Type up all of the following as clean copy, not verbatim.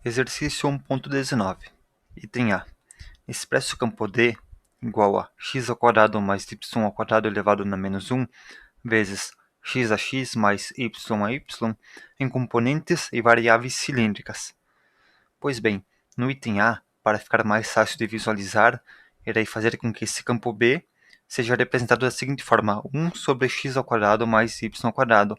Exercício 1.19. Item A. Expresse o campo D igual a x² mais y² elevado na menos 1 vezes x a x mais y a y em componentes e variáveis cilíndricas. Pois bem, no item A, para ficar mais fácil de visualizar, irei fazer com que esse campo B seja representado da seguinte forma: 1 sobre x² mais y².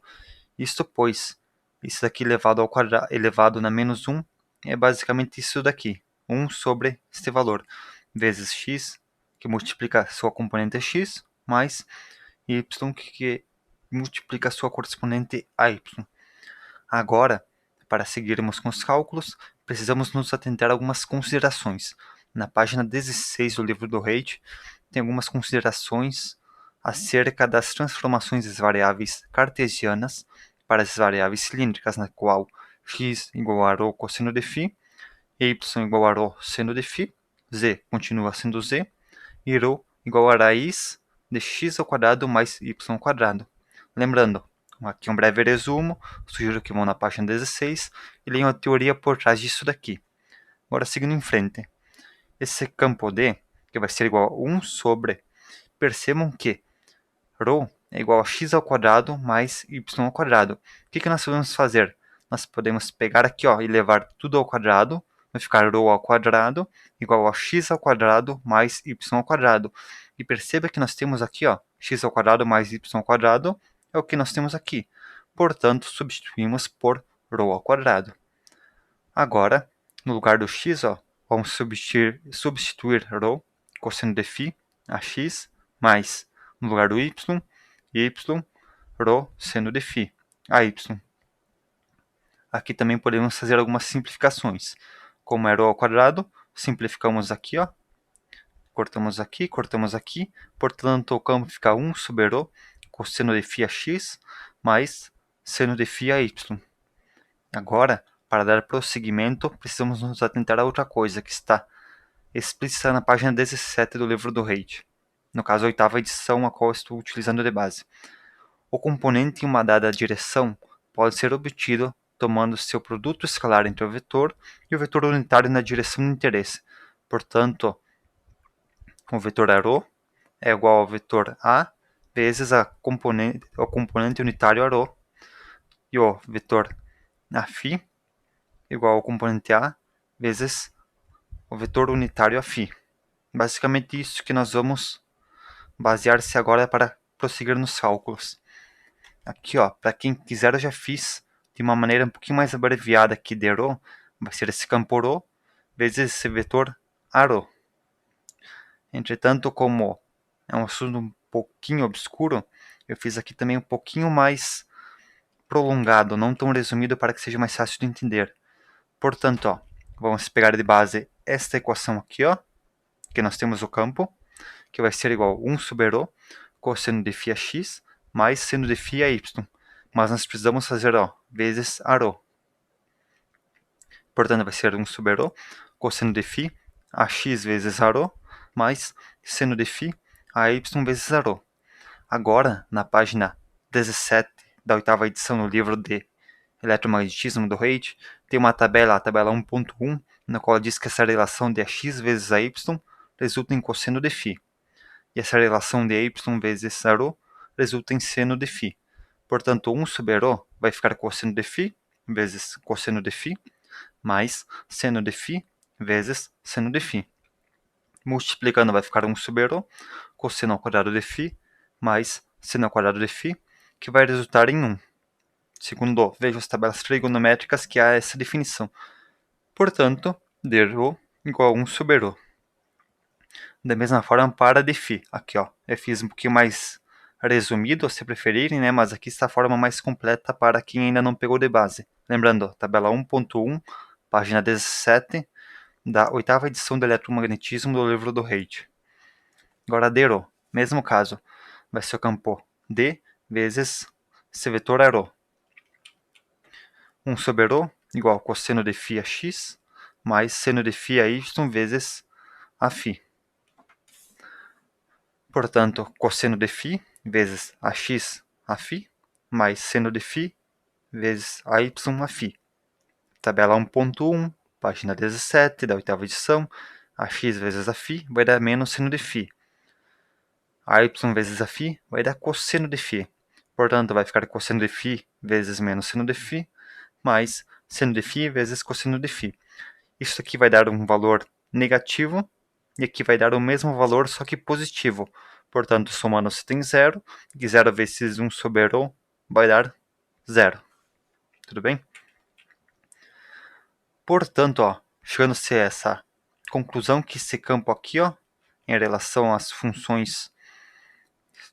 Isto pois, isso daqui elevado na menos 1 é basicamente isso daqui, 1 sobre este valor, vezes x, que multiplica a sua componente x, mais y, que multiplica a sua correspondente a y. Agora, para seguirmos com os cálculos, precisamos nos atentar a algumas considerações. Na página 16 do livro do Reid, tem algumas considerações acerca das transformações das variáveis cartesianas para as variáveis cilíndricas, na qual x igual a ρ cosseno de φ, y igual a ρ seno de φ, z continua sendo z, e ρ igual a raiz de x² mais y². Lembrando, aqui um breve resumo, sugiro que vão na página 16 e leiam a teoria por trás disso daqui. Agora, seguindo em frente, esse campo D, que vai ser igual a 1 sobre, percebam que ρ é igual a x² mais y². O que nós podemos fazer? Nós podemos pegar aqui e levar tudo ao quadrado, vai ficar ρ² igual a x² mais y². E perceba que nós temos aqui x² mais y² é o que nós temos aqui. Portanto, substituímos por ρ². Agora, no lugar do x, vamos substituir ρ, cosseno de φ, a x, mais, no lugar do y, ρ seno de φ, a y. Aqui também podemos fazer algumas simplificações. Como é ρ², simplificamos aqui, cortamos aqui, portanto o campo fica 1 sobre ρ, cosseno de φ a x, mais seno de φ a y. Agora, para dar prosseguimento, precisamos nos atentar a outra coisa que está explícita na página 17 do livro do Reid. No caso, a 8ª edição, a qual estou utilizando de base. O componente em uma dada direção pode ser obtido tomando seu produto escalar entre o vetor e o vetor unitário na direção de interesse. Portanto, o vetor ρ é igual ao vetor A vezes o componente unitário ρ, e o vetor φ igual ao componente A vezes o vetor unitário a φ. Basicamente isso que nós vamos basear-se agora para prosseguir nos cálculos. Aqui, para quem quiser, eu já fiz de uma maneira um pouquinho mais abreviada aqui de ρ, vai ser esse campo ρ vezes esse vetor arρ. Entretanto, como é um assunto um pouquinho obscuro, eu fiz aqui também um pouquinho mais prolongado, não tão resumido, para que seja mais fácil de entender. Portanto, vamos pegar de base esta equação aqui, que nós temos o campo, que vai ser igual a 1 sobre ρ, cosseno de φ a x, mais seno de φ a y. Mas nós precisamos fazer vezes arρ. Portanto, vai ser 1 sobre ρ, cosseno de φ a x vezes arρ, mais seno de φ a y vezes arρ. Agora, na página 17 da 8ª edição no livro de Eletromagnetismo do Reid, tem uma tabela, a tabela 1.1, na qual diz que essa relação de ax vezes a y resulta em cosseno de φ. E essa relação de y vezes arρ resulta em seno de φ. Portanto, 1 sobre ρ vai ficar cosseno de φ vezes cosseno de φ, mais seno de φ vezes seno de φ. Multiplicando vai ficar 1 sobre ρ, cosseno ao quadrado de φ, mais seno ao quadrado de φ, que vai resultar em 1. Segundo, vejo as tabelas trigonométricas que há essa definição. Portanto, dρ igual a 1 sobre ρ. Da mesma forma para dφ. Aqui, eu fiz um pouquinho mais resumido, se preferirem, né? Mas aqui está a forma mais completa para quem ainda não pegou de base. Lembrando, tabela 1.1, página 17, da 8ª edição do Eletromagnetismo do livro do Reid. Agora, dρ, mesmo caso, vai ser o campo D vezes esse vetor arρ. 1 sobre ρ igual a cosseno de φ a x, mais seno de φ a y vezes a φ. Portanto, cosseno de φ vezes ax a φ, mais seno de φ vezes a y a φ. Tabela 1.1, página 17 da oitava edição, a x vezes a φ vai dar menos seno de φ. A y vezes a φ vai dar cosseno de φ. Portanto, vai ficar cosseno de φ vezes menos seno de φ, mais seno de φ vezes cosseno de φ. Isso aqui vai dar um valor negativo, e aqui vai dar o mesmo valor, só que positivo. Portanto, somando se tem 0, e 0 vezes 1 sobre ρ vai dar 0. Tudo bem? Portanto, chegando-se a essa conclusão que esse campo aqui, em relação às funções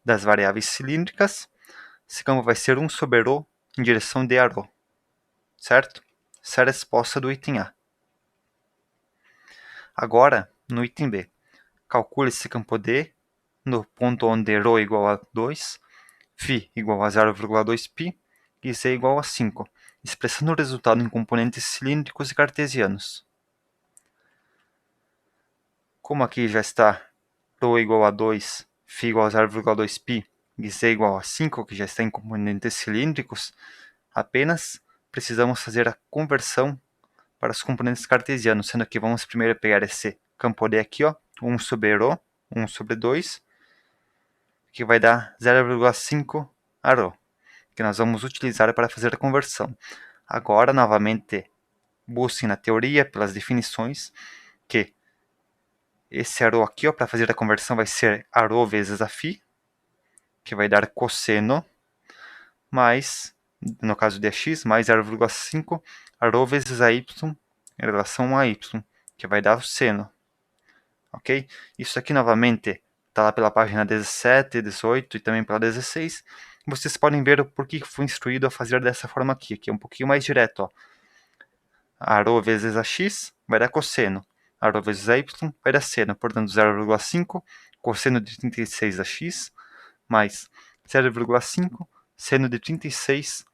das variáveis cilíndricas, esse campo vai ser 1 sobre ρ em direção de ρ. Certo? Essa é a resposta do item A. Agora, no item B, calcule esse campo D no ponto onde ρ igual a 2, φ igual a 0,2π e z igual a 5, expressando o resultado em componentes cilíndricos e cartesianos. Como aqui já está ρ igual a 2, φ igual a 0,2π e z igual a 5, que já está em componentes cilíndricos, apenas precisamos fazer a conversão para os componentes cartesianos, sendo que vamos primeiro pegar esse campo D aqui, 1 sobre ρ, 1 sobre 2, que vai dar 0,5 a ρ, que nós vamos utilizar para fazer a conversão. Agora, novamente, busquem na teoria, pelas definições, que esse ρ aqui, para fazer a conversão, vai ser a ρ vezes a φ, que vai dar cosseno, mais, no caso de x, mais 0,5 a ρ vezes a y em relação a y, que vai dar o seno. Ok? Isso aqui, novamente, está lá pela página 17, 18 e também pela 16. Vocês podem ver o porquê fui instruído a fazer dessa forma aqui, que é um pouquinho mais direto. A ρ vezes a x vai dar cosseno. A ρ vezes a y vai dar seno. Portanto, 0,5 cosseno de 36 a x mais 0,5 seno de 36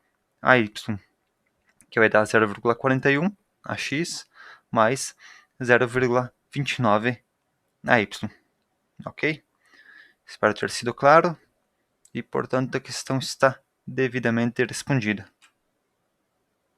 a y, que vai dar 0,41 a x mais 0,29 a y. Ok? Espero ter sido claro e, portanto, a questão está devidamente respondida.